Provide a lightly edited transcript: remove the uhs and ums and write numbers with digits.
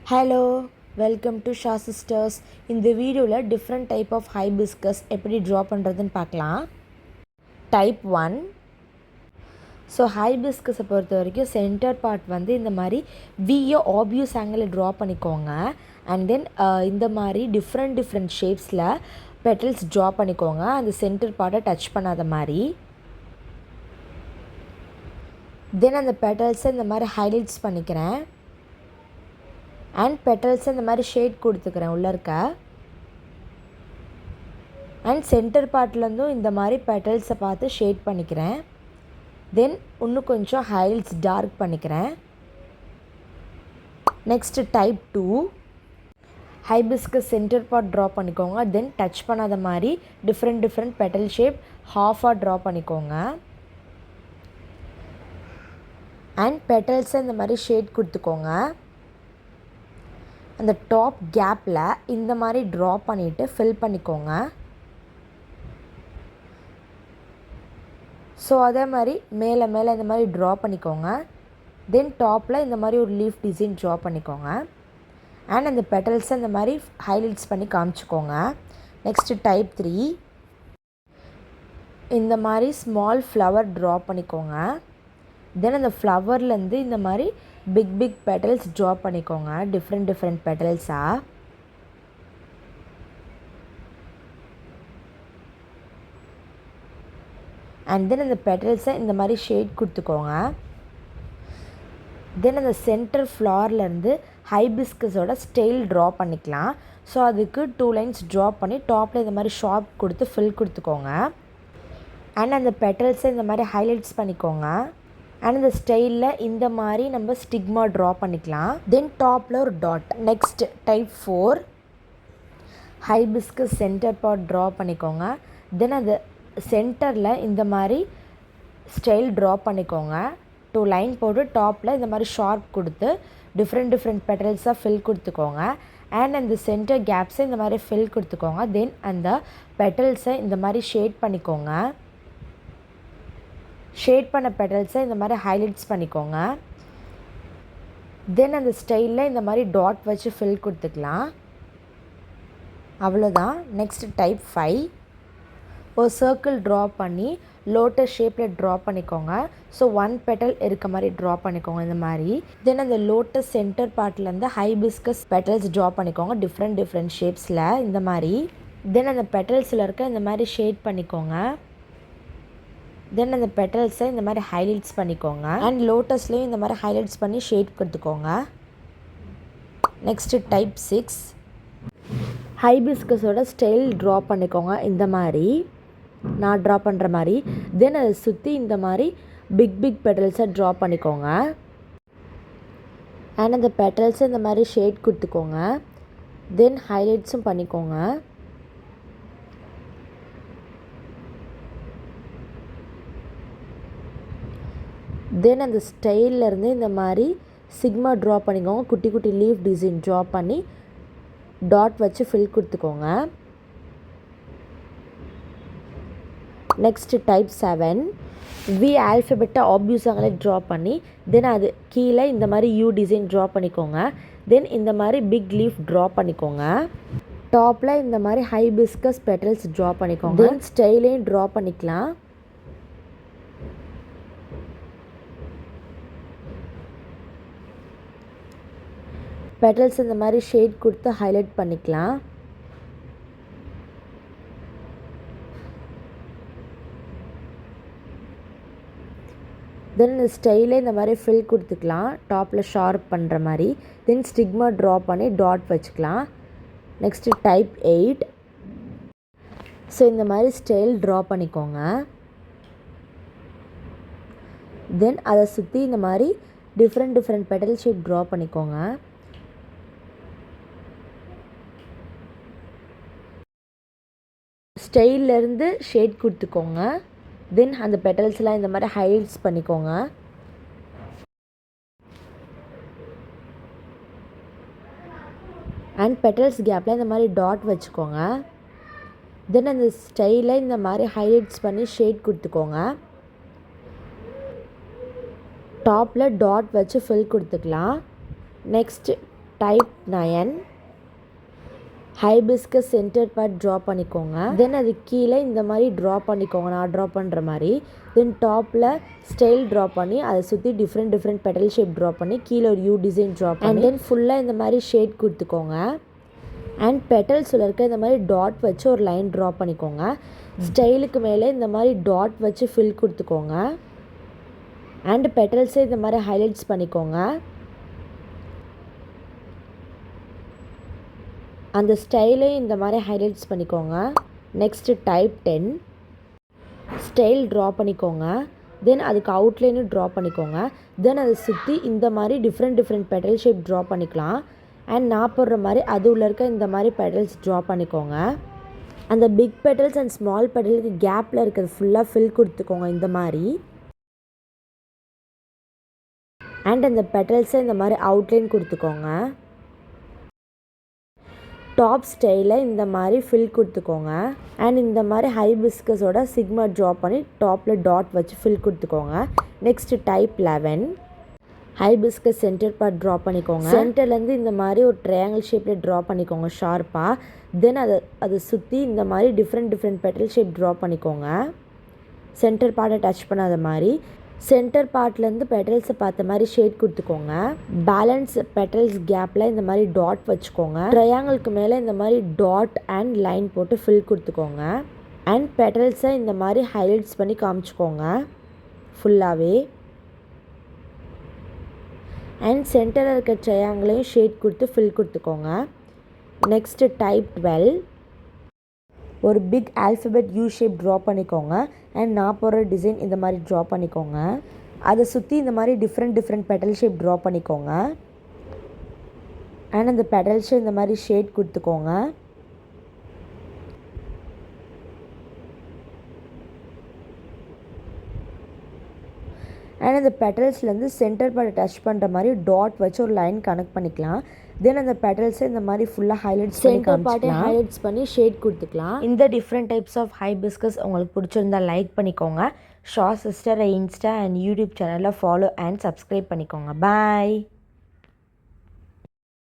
Hello, welcome to Shah sisters. இந்த வீடியோவில் different type of hibiscus எப்படி ட்ரா பண்ணுறதுன்னு பார்க்கலாம். டைப் 1. ஸோ ஹைபிஸ்கஸை பொறுத்த வரைக்கும் சென்டர் பார்ட் வந்து இந்த மாதிரி விஏ ஆப்வியஸ் ஆங்கிளில் ட்ரா பண்ணிக்கோங்க. அண்ட் தென் இந்த மாதிரி டிஃப்ரெண்ட் ஷேப்ஸில் பெட்டல்ஸ் ட்ரா பண்ணிக்கோங்க, அந்த சென்டர் பார்ட்டை டச் பண்ணாத மாதிரி. தென் அந்த பெட்டல்ஸை இந்த மாதிரி ஹைலைட்ஸ் பண்ணிக்கிறேன். அண்ட் பெட்டல்ஸை இந்த மாதிரி ஷேட் கொடுத்துக்கிறேன் உள்ளே இருக்க. அண்ட் சென்டர் பார்ட்லேருந்தும் இந்த மாதிரி பெட்டல்ஸை பார்த்து ஷேட் பண்ணிக்கிறேன். தென் இன்னும் கொஞ்சம் ஹைலைட்ஸ் டார்க் பண்ணிக்கிறேன். Next type 2. Hibiscus centre part draw பண்ணிக்கோங்க. தென் டச் பண்ணாத மாதிரி டிஃப்ரெண்ட் பெட்டல் ஷேப் ஹாஃபாக ட்ரா பண்ணிக்கோங்க. அண்ட் பெட்டல்ஸை இந்த மாதிரி ஷேட் கொடுத்துக்கோங்க. அந்த டாப் கேப்பில் இந்த மாதிரி ட்ரா பண்ணிவிட்டு ஃபில் பண்ணிக்கோங்க. ஸோ அதே மாதிரி மேலே இந்த மாதிரி ட்ரா பண்ணிக்கோங்க. தென் டாப்பில் இந்த மாதிரி ஒரு லீஃப் டிசைன் ட்ரா பண்ணிக்கோங்க. அண்ட் அந்த பெட்டல்ஸை இந்த மாதிரி ஹைலைட்ஸ் பண்ணி காமிச்சிக்கோங்க. Next type 3. இந்த மாதிரி ஸ்மால் ஃப்ளவர் ட்ரா பண்ணிக்கோங்க. தென் அந்த ஃப்ளவர்லேருந்து இந்த மாதிரி பிக் பெட்டல்ஸ் ட்ரா பண்ணிக்கோங்க, டிஃப்ரெண்ட் பெட்டல்ஸாக. அண்ட் தென் அந்த பெட்டல்ஸை இந்த மாதிரி ஷேட் கொடுத்துக்கோங்க. தென் அந்த சென்டர் ஃப்ளார்லேருந்து ஹைபிஸ்கஸோட ஸ்டைல் ட்ரா பண்ணிக்கலாம். ஸோ அதுக்கு 2 லைன்ஸ் ட்ரா பண்ணி டாப்பில் இந்த மாதிரி ஷார்ப் கொடுத்து ஃபில் கொடுத்துக்கோங்க. அண்ட் அந்த பெட்டல்ஸை இந்த மாதிரி ஹைலைட்ஸ் பண்ணிக்கோங்க. அண்ட் இந்த ஸ்டைலில் இந்த மாதிரி நம்ம ஸ்டிக்மா ட்ரா பண்ணிக்கலாம். தென் டாப்பில் ஒரு dot. Next type 4. Hibiscus centre part draw பண்ணிக்கோங்க. தென் அது சென்டரில் இந்த மாதிரி ஸ்டைல் ட்ரா பண்ணிக்கோங்க. 2 லைன் போட்டு டாப்பில் இந்த மாதிரி ஷார்ப் கொடுத்து டிஃப்ரெண்ட் பெட்டல்ஸாக ஃபில் கொடுத்துக்கோங்க. அண்ட் அந்த சென்டர் கேப்ஸை இந்த மாதிரி ஃபில் கொடுத்துக்கோங்க. தென் அந்த பெட்டல்ஸை இந்த மாதிரி ஷேட் பண்ணிக்கோங்க. ஷேட் பண்ண பெட்டல்ஸை இந்த மாதிரி ஹைலைட்ஸ் பண்ணிக்கோங்க. தென் அந்த ஸ்டைலில் இந்த மாதிரி டாட் வச்சு ஃபில் கொடுத்துக்கலாம். அவ்வளோதான். Next type 5. ஒரு சர்க்கிள் ட்ரா பண்ணி லோட்டஸ் ஷேப்பில் ட்ரா பண்ணிக்கோங்க. ஸோ 1 பெட்டல் இருக்க மாதிரி ட்ரா பண்ணிக்கோங்க இந்த மாதிரி. தென் அந்த லோட்டஸ் சென்டர் பார்ட்லேருந்து ஹைபிஸ்கஸ் பெட்டல்ஸ் ட்ரா பண்ணிக்கோங்க, டிஃப்ரெண்ட் ஷேப்ஸில் இந்த மாதிரி. தென் அந்த பெட்டல்ஸில் இருக்க இந்த மாதிரி ஷேட் பண்ணிக்கோங்க. தென் அந்த பெட்டல்ஸை இந்த மாதிரி ஹைலைட்ஸ் பண்ணிக்கோங்க. அண்ட் லோட்டஸ்லேயும் இந்த மாதிரி ஹைலைட்ஸ் பண்ணி ஷேட் கொடுத்துக்கோங்க. Next type 6. ஹைபிஸ்கஸோட ஸ்டைல் ட்ரா பண்ணிக்கோங்க இந்த மாதிரி, நான் ட்ரா பண்ணுற மாதிரி. தென் அதை சுற்றி இந்த மாதிரி பிக் பெட்டல்ஸை ட்ரா பண்ணிக்கோங்க. அண்ட் அந்த பெட்டல்ஸை இந்த மாதிரி ஷேட் கொடுத்துக்கோங்க. தென் ஹைலைட்ஸும் பண்ணிக்கோங்க. தென் அந்த ஸ்டைல்லேருந்து இந்த மாதிரி சிக்மா ட்ரா பண்ணிக்கோங்க. குட்டி லீஃப் டிசைன் ட்ரா பண்ணி டாட் வச்சு ஃபில் கொடுத்துக்கோங்க. Next type 7. வி ஆல்ஃபபெட்டை ஆப்வியஸ் ஆங்கிளில் ட்ரா பண்ணி தென் அது கீழே இந்த மாதிரி யூ டிசைன் ட்ரா பண்ணிக்கோங்க. தென் இந்த மாதிரி பிக் லீஃப் ட்ரா பண்ணிக்கோங்க. டாப்பில் இந்த மாதிரி ஹைபிஸ்கஸ் பெட்டல்ஸ் ட்ரா பண்ணிக்கோங்க. தென் ஸ்டைலையும் ட்ரா பண்ணிக்கலாம். பெட்டல்ஸ் இந்த மாதிரி ஷேட் கொடுத்து ஹைலைட் பண்ணிக்கலாம். தென் இந்த ஸ்டைலே இந்த மாதிரி ஃபில் கொடுத்துக்கலாம், டாப்பில் ஷார்ப் பண்ணுற மாதிரி. தென் ஸ்டிக்மா ட்ரா பண்ணி டாட் வச்சுக்கலாம். Next type 8. ஸோ இந்த மாதிரி ஸ்டைல் ட்ரா பண்ணிக்கோங்க. தென் அதை சுற்றி இந்த மாதிரி டிஃப்ரெண்ட் பெட்டல் ஷேப் ட்ரா பண்ணிக்கோங்க. ஸ்டைல்லேருந்து ஷேட் கொடுத்துக்கோங்க. தென் அந்த பெட்டல்ஸ்லாம் இந்த மாதிரி ஹைலைட்ஸ் பண்ணிக்கோங்க. அண்ட் பெட்டல்ஸ் கேப்பில் இந்த மாதிரி டாட் வச்சுக்கோங்க. தென் அந்த ஸ்டைலை இந்த மாதிரி ஹைலைட்ஸ் பண்ணி ஷேட் கொடுத்துக்கோங்க. டாப்பில் டாட் வச்சு ஃபில் கொடுத்துக்கலாம். Next type 9 hibiscus centre part draw பண்ணிக்கோங்க. தென் அது கீழே இந்த மாதிரி ட்ரா பண்ணிக்கோங்க, நான் ட்ரா பண்ணுற மாதிரி. தென் டாப்பில் ஸ்டைல் ட்ரா பண்ணி அதை சுற்றி டிஃப்ரெண்ட் பெட்டல் ஷேப் ட்ரா பண்ணி கீழே ஒரு யூ டிசைன் ட்ரா பண்ணி அண்ட் தென் ஃபுல்லாக இந்த மாதிரி ஷேட் கொடுத்துக்கோங்க. அண்ட் பெட்டல்ஸில் இருக்க இந்த மாதிரி டாட் வச்சு ஒரு லைன் ட்ரா பண்ணிக்கோங்க. ஸ்டைலுக்கு மேலே இந்த மாதிரி டாட் வச்சு ஃபில் கொடுத்துக்கோங்க. அண்ட் பெட்டல்ஸை இந்த மாதிரி ஹைலைட்ஸ் பண்ணிக்கோங்க. அந்த ஸ்டைலை இந்த மாதிரி ஹைலைட்ஸ் பண்ணிக்கோங்க. நெக்ஸ்ட்டு டைப் 10 ஸ்டைல் ட்ரா பண்ணிக்கோங்க. தென் அதுக்கு அவுட்லைனும் ட்ரா பண்ணிக்கோங்க. தென் அதை சுற்றி இந்த மாதிரி டிஃப்ரெண்ட் பெட்டல் ஷேப் ட்ரா பண்ணிக்கலாம். அண்ட் நான் போடுற மாதிரி அது உள்ள இருக்க இந்த மாதிரி பெட்டல்ஸ் ட்ரா பண்ணிக்கோங்க. அந்த பிக் பெட்டல்ஸ் அண்ட் ஸ்மால் பெட்டலுக்கு கேப்பில் இருக்கிறது ஃபுல்லாக ஃபில் கொடுத்துக்கோங்க இந்த மாதிரி. அண்ட் அந்த பெட்டல்ஸை இந்த மாதிரி அவுட்லைன் கொடுத்துக்கோங்க. டாப் ஸ்டைலில் இந்த மாதிரி ஃபில் கொடுத்துக்கோங்க. அண்ட் இந்த மாதிரி ஹைபிஸ்கஸோட சிக்மா ட்ரா பண்ணி டாப்பில் டாட் வச்சு ஃபில் கொடுத்துக்கோங்க. Next type 11 hibiscus centre part draw பண்ணிக்கோங்க. சென்டர்லேருந்து இந்த மாதிரி ஒரு ட்ரையாங்கிள் ஷேப்பில் ட்ரா பண்ணிக்கோங்க ஷார்ப்பாக. தென் அதை சுற்றி இந்த மாதிரி டிஃப்ரெண்ட் பெட்டல் ஷேப் ட்ரா பண்ணிக்கோங்க. சென்டர் பார்ட்டை டச் பண்ணாத மாதிரி. சென்டர் பார்ட்லேருந்து பெட்டல்ஸை பார்த்த மாதிரி ஷேட் கொடுத்துக்கோங்க. பேலன்ஸ் பெட்டல்ஸ் கேப்பில் இந்த மாதிரி டாட் வச்சுக்கோங்க. ட்ரையாங்கிளுக்கு மேலே இந்த மாதிரி டாட் அண்ட் லைன் போட்டு ஃபில் கொடுத்துக்கோங்க. அண்ட் பெட்டல்ஸை இந்த மாதிரி ஹைலைட்ஸ் பண்ணி காமிச்சிக்கோங்க ஃபுல்லாகவே. அண்ட் சென்டரில் இருக்க ட்ரையாங்கிளையும் ஷேட் கொடுத்து ஃபில் கொடுத்துக்கோங்க. நெக்ஸ்ட்டு டைப் 12 ஒரு big alphabet U shape draw பண்ணிக்கோங்க. அண்ட் நான் போடுற டிசைன் இந்த மாதிரி ட்ரா பண்ணிக்கோங்க. அதை சுற்றி இந்த மாதிரி டிஃப்ரெண்ட் பெட்டல் ஷேப் ட்ரா பண்ணிக்கோங்க. அண்ட் அந்த பெட்டல்ஸை இந்த மாதிரி ஷேட் கொடுத்துக்கோங்க. அண்ட் அந்த பெட்டல்ஸ்லேருந்து சென்டர் பார்ட் டச் பண்ணுற மாதிரி டாட் வச்சு ஒரு லைன் கனெக்ட் பண்ணிக்கலாம். தென் அந்த பெட்டல்ஸை இந்த மாதிரி ஃபுல்லாக ஹைலைட்ஸ் சென்டர் பார்ட்டை ஹைலைட்ஸ் பண்ணி ஷேட் கொடுத்துக்கலாம். இந்த டிஃப்ரெண்ட் டைப்ஸ் ஆஃப் ஹைபிஸ்கஸ் உங்களுக்கு பிடிச்சிருந்தா லைக் பண்ணிக்கோங்க. Shah sister Insta and YouTube சேனலில் ஃபாலோ அண்ட் சப்ஸ்கிரைப் பண்ணிக்கோங்க. பாய்.